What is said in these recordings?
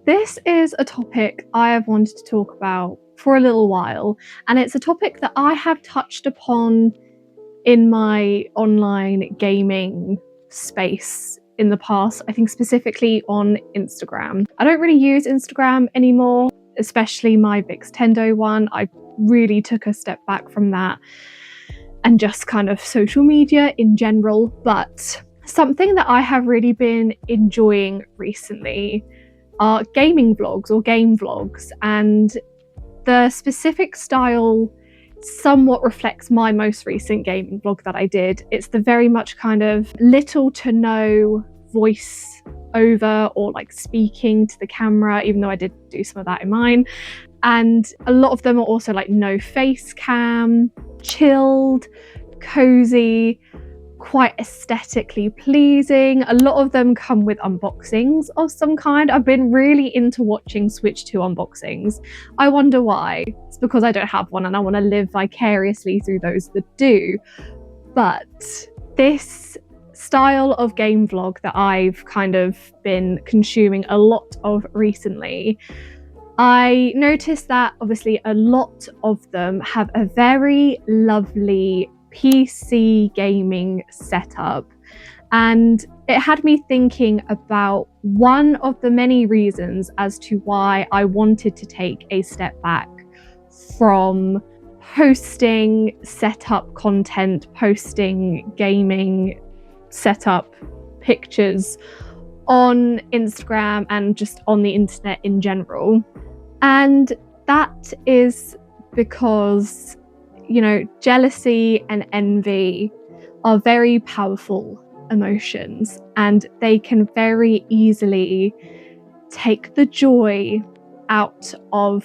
This is a topic I have wanted to talk about for a little while, and it's a topic that I have touched upon in my online gaming space in the past, I think specifically on Instagram. I don't really use Instagram anymore, especially my Vixtendo one. I really took a step back from that and just kind of social media in general. But something that I have really been enjoying recently are gaming vlogs or game vlogs, and the specific style somewhat reflects my most recent gaming vlog that I did. It's the very much kind of little to no voice over or like speaking to the camera, even though I did do some of that in mine. And a lot of them are also like no face cam, chilled, cozy, quite aesthetically pleasing. A lot of them come with unboxings of some kind. I've been really into watching Switch 2 unboxings. I wonder why. It's because I don't have one and I want to live vicariously through those that do. But this style of game vlog that I've kind of been consuming a lot of recently, I noticed that obviously a lot of them have a very lovely PC gaming setup, and it had me thinking about one of the many reasons as to why I wanted to take a step back from posting setup content, posting gaming setup pictures on Instagram and just on the internet in general. And that is because, you know, jealousy and envy are very powerful emotions, and they can very easily take the joy out of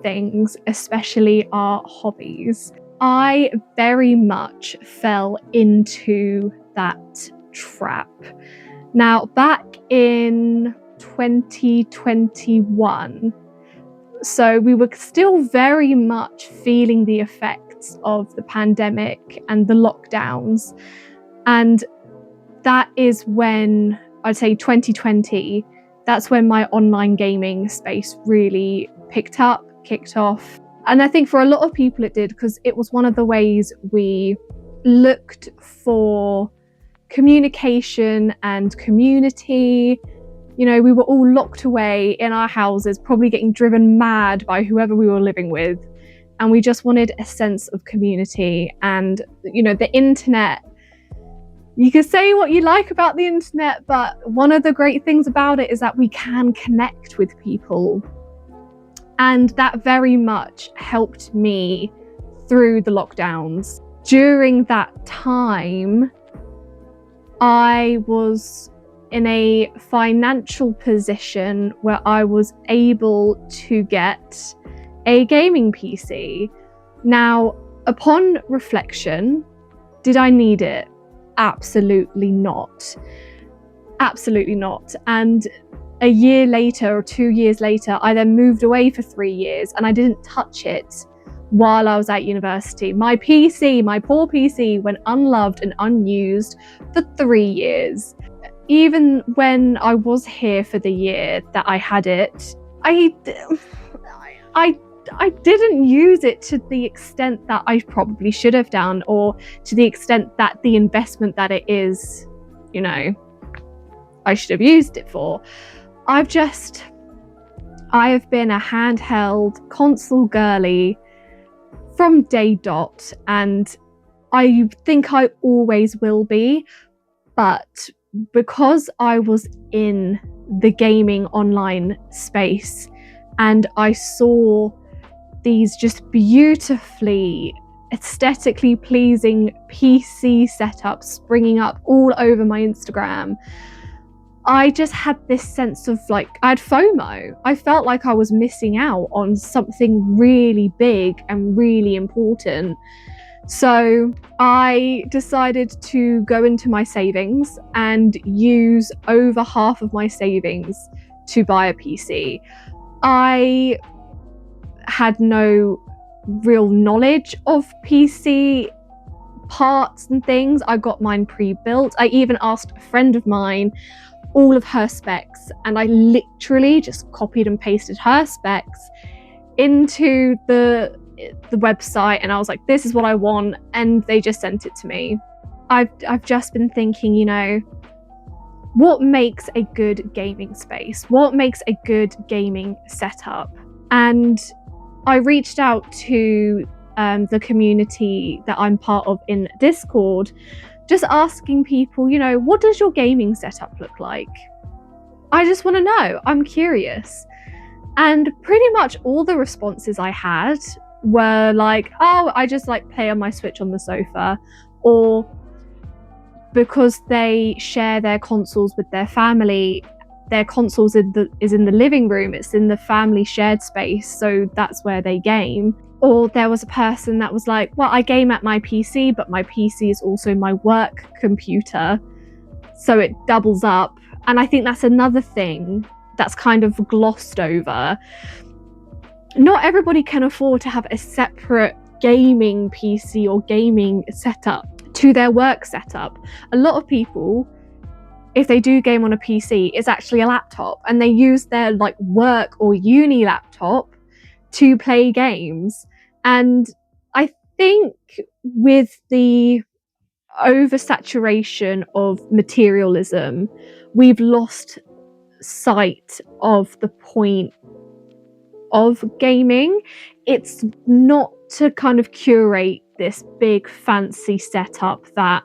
things, especially our hobbies. I very much fell into that trap. Now, back in 2021, so we were still very much feeling the effects of the pandemic and the lockdowns. And that is when, I'd say 2020, that's when my online gaming space really picked up, kicked off. And I think for a lot of people it did, because it was one of the ways we looked for communication and community. You know, we were all locked away in our houses, probably getting driven mad by whoever we were living with. And we just wanted a sense of community. And, you know, the internet, you can say what you like about the internet, but one of the great things about it is that we can connect with people. And that very much helped me through the lockdowns. During that time, I was in a financial position where I was able to get a gaming PC. Now, upon reflection, did I need it? Absolutely not. Absolutely not. And a year later or 2 years later, I then moved away for 3 years and I didn't touch it while I was at university. My PC, my poor PC, went unloved and unused for 3 years. Even when I was here for the year that I had it, I didn't use it to the extent that I probably should have done, or to the extent that the investment that it is, you know, I should have used it for. I have been a handheld console girly from day dot, and I think I always will be. But because I was in the gaming online space and I saw these just beautifully aesthetically pleasing PC setups springing up all over my Instagram, I just had this sense of like, I had FOMO. I felt like I was missing out on something really big and really important. So I decided to go into my savings and use over half of my savings to buy a PC. I had no real knowledge of PC parts and things. I got mine pre-built. I even asked a friend of mine all of her specs, and I literally just copied and pasted her specs into the website, and I was like, this is what I want, and they just sent it to me. I've just been thinking, you know, what makes a good gaming space? What makes a good gaming setup? And I reached out to the community that I'm part of in Discord, just asking people, you know, what does your gaming setup look like? I just want to know. I'm curious. And pretty much all the responses I had were like, oh, I just like play on my Switch on the sofa, or because they share their consoles with their family, their consoles is in the living room, it's in the family shared space, so that's where they game. Or there was a person that was like, well, I game at my PC, but my PC is also my work computer, so it doubles up. And I think that's another thing that's kind of glossed over. Not everybody can afford to have a separate gaming PC or gaming setup to their work setup. A lot of people, if they do game on a PC, it's actually a laptop, and they use their like work or uni laptop to play games. And I think with the oversaturation of materialism, we've lost sight of the point of gaming. It's not to kind of curate this big fancy setup that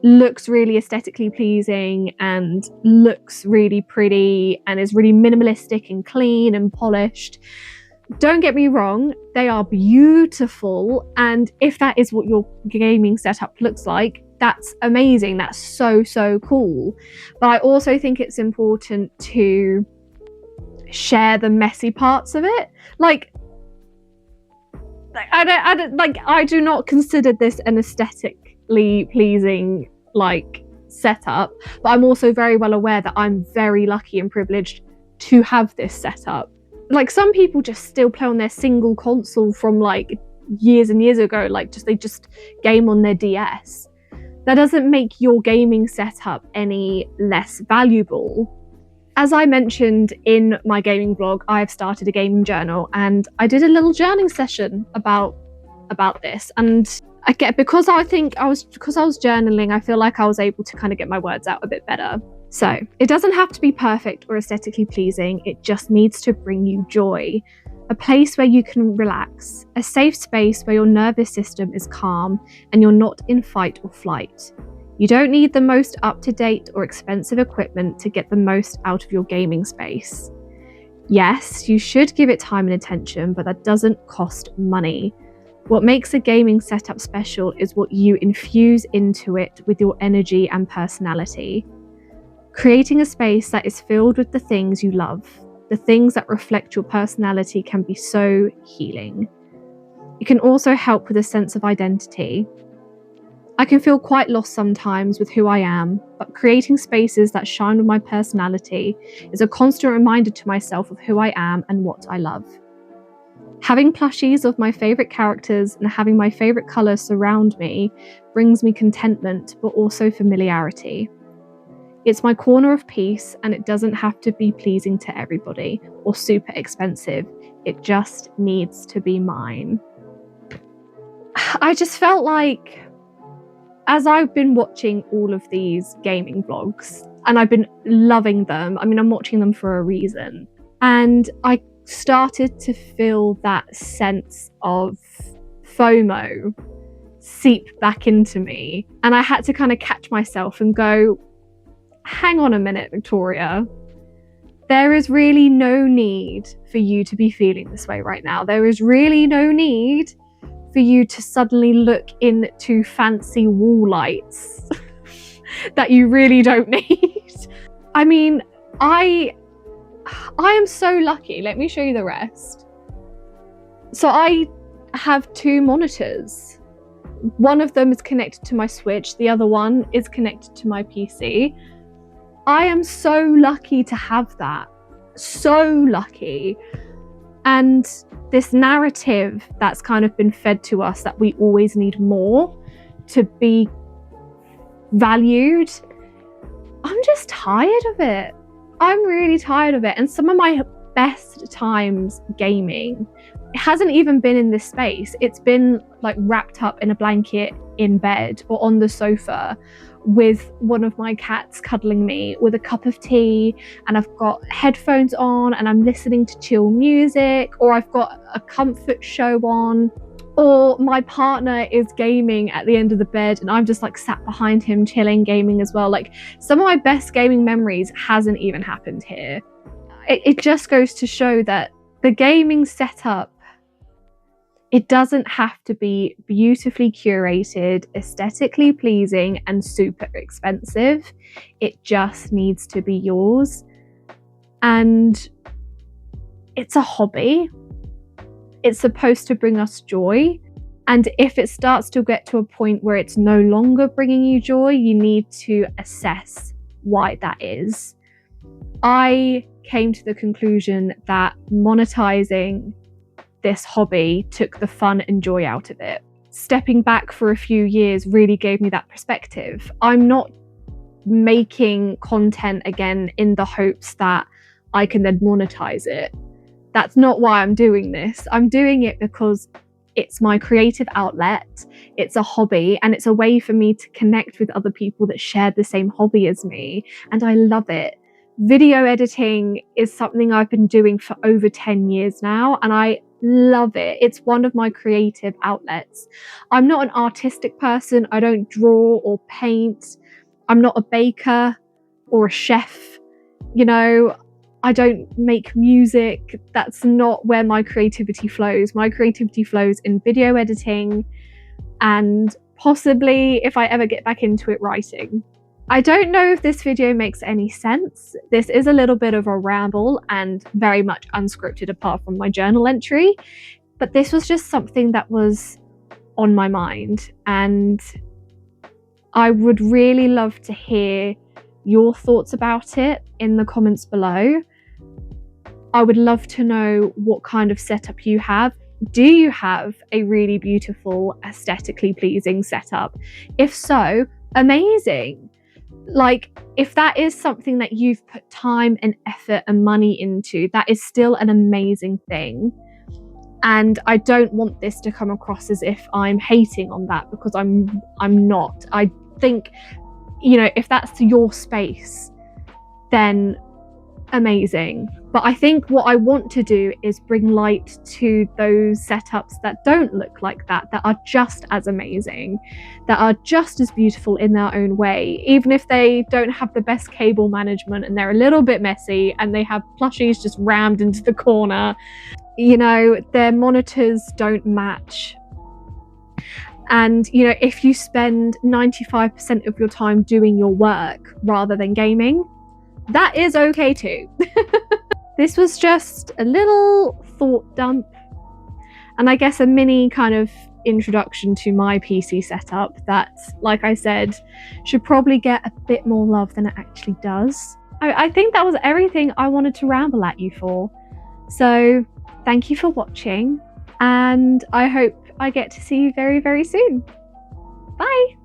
looks really aesthetically pleasing and looks really pretty and is really minimalistic and clean and polished. Don't get me wrong, they are beautiful, and if that is what your gaming setup looks like, that's amazing. That's so cool. But I also think it's important to share the messy parts of it. I do not consider this an aesthetically pleasing like setup, but I'm also very well aware that I'm very lucky and privileged to have this setup. Like, some people just still play on their single console from like years and years ago, like they just game on their DS. That doesn't make your gaming setup any less valuable. As I mentioned in my gaming vlog, I've started a gaming journal, and I did a little journaling session about this. And because I was journaling, I feel like I was able to kind of get my words out a bit better. So it doesn't have to be perfect or aesthetically pleasing. It just needs to bring you joy. A place where you can relax, a safe space where your nervous system is calm and you're not in fight or flight. You don't need the most up-to-date or expensive equipment to get the most out of your gaming space. Yes, you should give it time and attention, but that doesn't cost money. What makes a gaming setup special is what you infuse into it with your energy and personality. Creating a space that is filled with the things you love, the things that reflect your personality, can be so healing. It can also help with a sense of identity. I can feel quite lost sometimes with who I am, but creating spaces that shine with my personality is a constant reminder to myself of who I am and what I love. Having plushies of my favourite characters and having my favourite colours surround me brings me contentment, but also familiarity. It's my corner of peace, and it doesn't have to be pleasing to everybody or super expensive. It just needs to be mine. I just felt like, as I've been watching all of these gaming vlogs, and I've been loving them, I mean, I'm watching them for a reason, and I started to feel that sense of FOMO seep back into me, and I had to kind of catch myself and go, hang on a minute, Victoria. There is really no need for you to be feeling this way right now. There is really no need for you to suddenly look into fancy wall lights that you really don't need. I mean, I am so lucky. Let me show you the rest. So I have 2 monitors. One of them is connected to my Switch. The other one is connected to my PC. I am so lucky to have that. So lucky. And this narrative that's kind of been fed to us that we always need more to be valued I'm just tired of it. I'm really tired of it. And some of my best times gaming, it hasn't even been in this space. It's been like wrapped up in a blanket in bed or on the sofa with one of my cats cuddling me with a cup of tea, and I've got headphones on and I'm listening to chill music, or I've got a comfort show on, or my partner is gaming at the end of the bed and I'm just like sat behind him chilling, gaming as well. Like, some of my best gaming memories hasn't even happened here. It just goes to show that the gaming setup, it doesn't have to be beautifully curated, aesthetically pleasing, and super expensive. It just needs to be yours. And it's a hobby. It's supposed to bring us joy. And if it starts to get to a point where it's no longer bringing you joy, you need to assess why that is. I came to the conclusion that monetizing this hobby took the fun and joy out of it. Stepping back for a few years really gave me that perspective. I'm not making content again in the hopes that I can then monetize it. That's not why I'm doing this. I'm doing it because it's my creative outlet, it's a hobby, and it's a way for me to connect with other people that share the same hobby as me, and I love it. Video editing is something I've been doing for over 10 years now, and I love it. It's one of my creative outlets. I'm not an artistic person. I don't draw or paint. I'm not a baker or a chef. You know, I don't make music. That's not where my creativity flows. My creativity flows in video editing and possibly, if I ever get back into it, writing. I don't know if this video makes any sense. This is a little bit of a ramble and very much unscripted apart from my journal entry, but this was just something that was on my mind, and I would really love to hear your thoughts about it in the comments below. I would love to know what kind of setup you have. Do you have a really beautiful, aesthetically pleasing setup? If so, amazing. Like, if that is something that you've put time and effort and money into, that is still an amazing thing. And I don't want this to come across as if I'm hating on that, because I'm not. I think, you know, if that's your space, then amazing. But I think what I want to do is bring light to those setups that don't look like that, that are just as amazing, that are just as beautiful in their own way, even if they don't have the best cable management and they're a little bit messy and they have plushies just rammed into the corner. You know, their monitors don't match. And, you know, if you spend 95% of your time doing your work rather than gaming, that is okay too. This was just a little thought dump, and I guess a mini kind of introduction to my PC setup that, like I said, should probably get a bit more love than it actually does. I think that was everything I wanted to ramble at you for. So thank you for watching, and I hope I get to see you very, very soon. Bye!